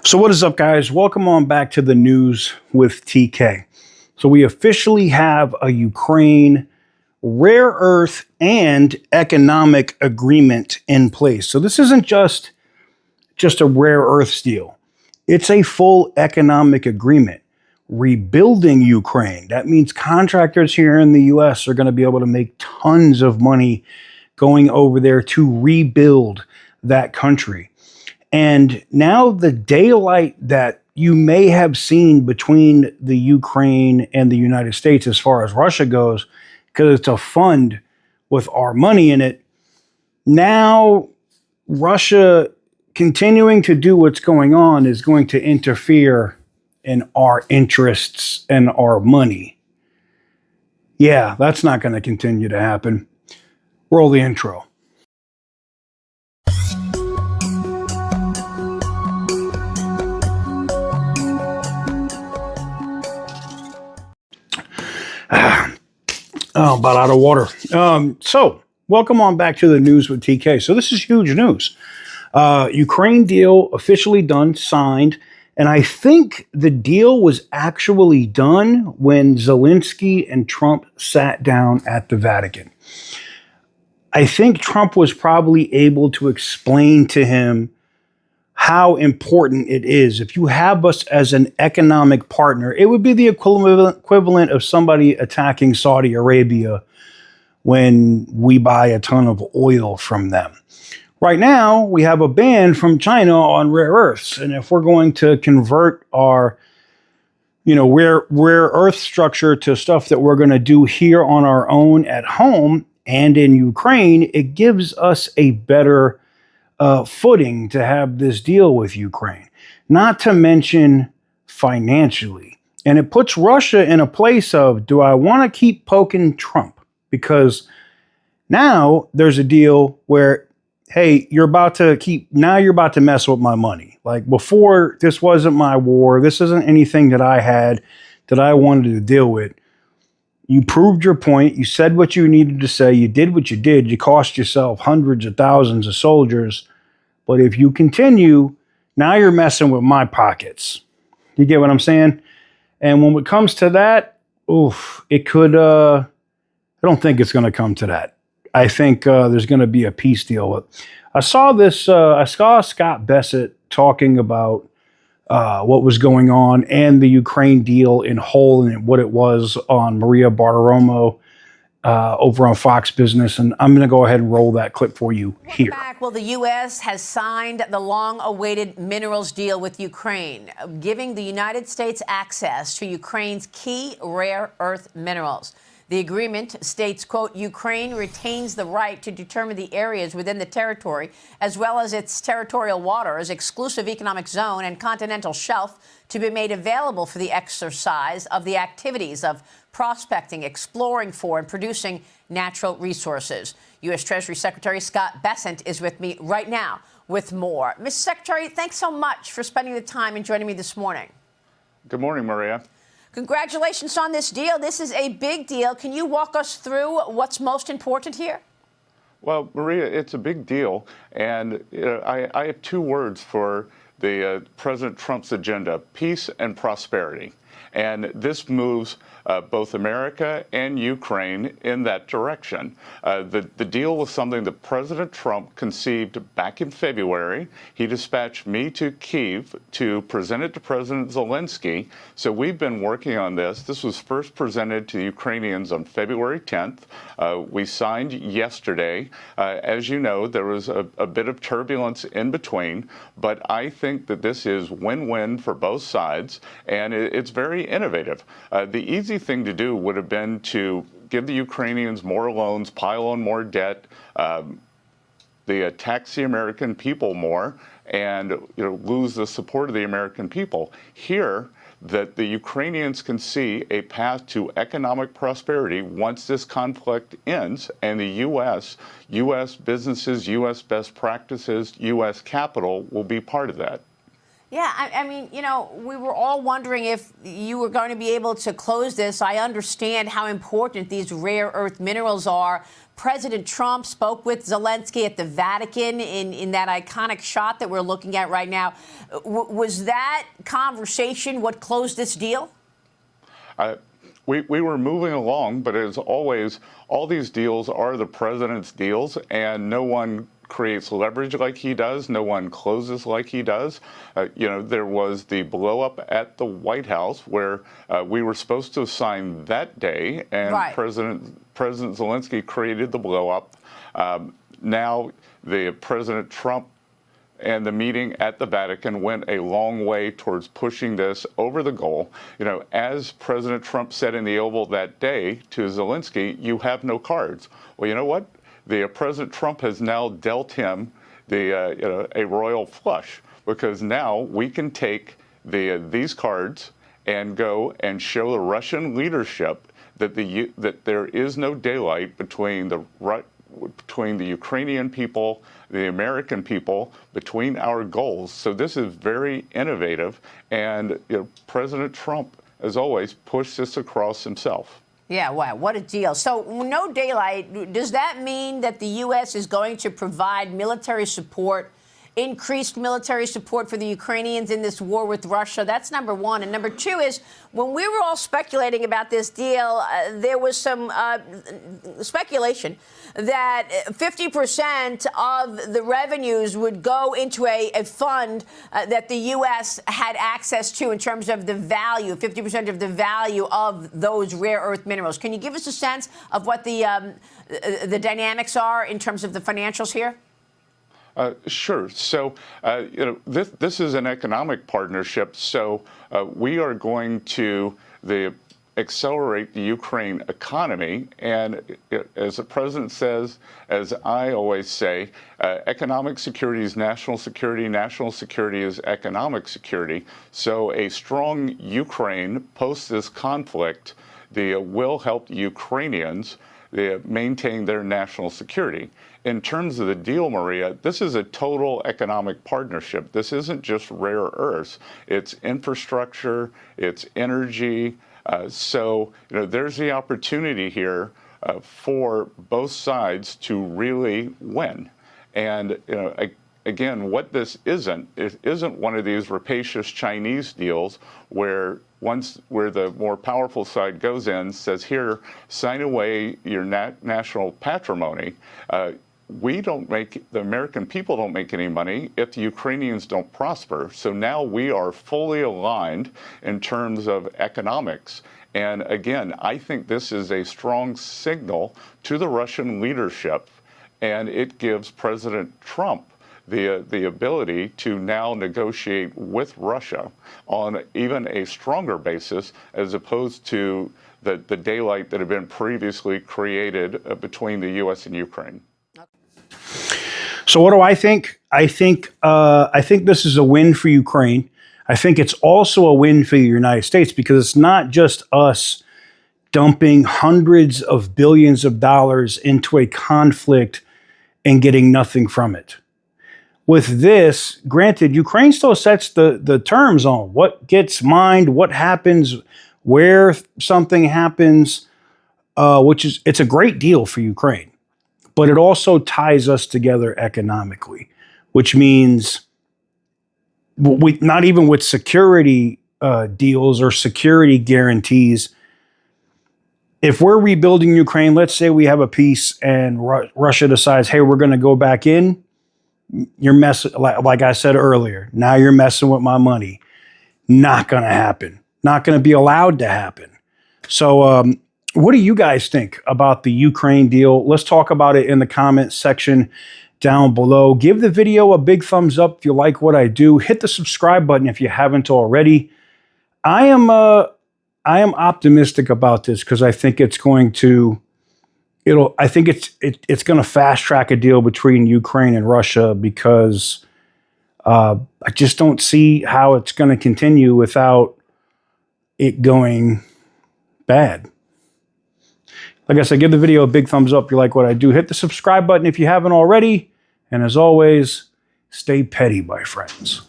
So what is up, guys? Welcome on back to the news with TK. So we officially have a Ukraine rare earth and economic agreement in place. So this isn't just a rare earth deal. It's a full economic agreement. Rebuilding Ukraine. That means contractors here in the US are going to be able to make tons of money going over there to rebuild that country. And now the daylight that you may have seen between the Ukraine and the United States as far as Russia goes, because it's a fund with our money in it, now Russia continuing to do what's going on is going to interfere in our interests and our money. Yeah, that's not going to continue to happen. Roll the intro. Oh, about out of water. So, welcome on back to the news with TK. So, this is huge news. Ukraine deal officially done, signed. And I think the deal was actually done when Zelensky and Trump sat down at the Vatican. I think Trump was probably able to explain to him how important it is. If you have us as an economic partner, it would be the equivalent of somebody attacking Saudi Arabia when we buy a ton of oil from them. Right now, we have a ban from China on rare earths. And if we're going to convert our, rare earth structure to stuff that we're going to do here on our own at home and in Ukraine, it gives us a better footing to have this deal with Ukraine, not to mention financially. And it puts Russia in a place of, do I want to keep poking Trump? Because now there's a deal where, hey, you're about to mess with my money. Like before, this wasn't my war. This isn't anything that I had that I wanted to deal with. You proved your point. You said what you needed to say. You did what you did. You cost yourself hundreds of thousands of soldiers. But if you continue, now you're messing with my pockets. You get what I'm saying? And when it comes to that, it could, I don't think it's going to come to that. I think there's going to be a peace deal. I saw Scott Bessent talking about what was going on and the Ukraine deal in whole and what it was on Maria Bartiromo over on Fox Business. And I'm going to go ahead and roll that clip for you here. Well, the U.S. has signed the long-awaited minerals deal with Ukraine, giving the United States access to Ukraine's key rare earth minerals. The agreement states, quote, Ukraine retains the right to determine the areas within the territory, as well as its territorial waters, exclusive economic zone, and continental shelf to be made available for the exercise of the activities of prospecting, exploring for, and producing natural resources. U.S. Treasury Secretary Scott Bessent is with me right now with more. Mr. Secretary, thanks so much for spending the time and joining me this morning. Good morning, Maria. Congratulations on this deal. This is a big deal. Can you walk us through what's most important here? Well, Maria, it's a big deal. And I have two words for the President Trump's agenda: peace and prosperity. And this moves both America and Ukraine in that direction. The deal was something that President Trump conceived back in February. He dispatched me to Kyiv to present it to President Zelensky. So we've been working on this. This was first presented to the Ukrainians on February 10th. We signed yesterday. As you know, there was a bit of turbulence in between, but I think that this is win-win for both sides, and it's very innovative. The easy thing to do would have been to give the Ukrainians more loans, pile on more debt, tax the American people more, and lose the support of the American people. Here, that the Ukrainians can see a path to economic prosperity once this conflict ends, and the U.S. businesses, U.S. best practices, U.S. capital will be part of that. Yeah, I mean, we were all wondering if you were going to be able to close this. I understand how important these rare earth minerals are, President Trump spoke with Zelensky at the Vatican in that iconic shot that we're looking at right now. Was that conversation what closed this deal? We were moving along, but as always, all these deals are the president's deals, and no one creates leverage like he does. No one closes like he does. There was the blow up at the White House where we were supposed to sign that day, and right. President Zelensky created the blow up. Now, the President Trump and the meeting at the Vatican went a long way towards pushing this over the goal. As President Trump said in the Oval that day to Zelensky, you have no cards. Well, you know what? The President Trump has now dealt him a royal flush, because now we can take these cards and go and show the Russian leadership that there is no daylight between the Ukrainian people, the American people, between our goals. So this is very innovative, and President Trump, as always, pushed this across himself. Yeah, wow, what a deal. So no daylight, does that mean that the U.S. is going to provide military support, increased military support for the Ukrainians in this war with Russia? That's number one. And number two is, when we were all speculating about this deal, there was some speculation that 50% of the revenues would go into a fund that the U.S. had access to in terms of the value, 50% of the value of those rare earth minerals. Can you give us a sense of what the dynamics are in terms of the financials here? Sure. So, this is an economic partnership. So we are going to accelerate the Ukraine economy. And as the president says, as I always say, economic security is national security. National security is economic security. So a strong Ukraine post this conflict will help the Ukrainians maintain their national security. In terms of the deal, Maria, this is a total economic partnership. This isn't just rare earths. It's infrastructure, it's energy. So there's the opportunity here for both sides to really win. And again, what this isn't, it isn't one of these rapacious Chinese deals where the more powerful side goes in, says, here, sign away your national patrimony. The American people don't make any money if the Ukrainians don't prosper. So now we are fully aligned in terms of economics. And again, I think this is a strong signal to the Russian leadership, and it gives President Trump the ability to now negotiate with Russia on even a stronger basis, as opposed to the daylight that had been previously created between the U.S. and Ukraine. So what do I think? I think this is a win for Ukraine. I think it's also a win for the United States, because it's not just us dumping hundreds of billions of dollars into a conflict and getting nothing from it. With this, granted, Ukraine still sets the terms on what gets mined, what happens, where something happens, it's a great deal for Ukraine. But it also ties us together economically, which means not even with security deals or security guarantees. If we're rebuilding Ukraine, let's say we have a peace and Russia decides, hey, we're going to go back in. You're messing, like I said earlier, now you're messing with my money. Not going to happen. Not going to be allowed to happen. So what do you guys think about the Ukraine deal? Let's talk about it in the comment section down below. Give the video a big thumbs up if you like what I do. Hit the subscribe button if you haven't already. I am optimistic about this, because I think it's going to it's going to fast track a deal between Ukraine and Russia, because I just don't see how it's going to continue without it going bad. Like I said, give the video a big thumbs up if you like what I do. Hit the subscribe button if you haven't already. And as always, stay petty, my friends.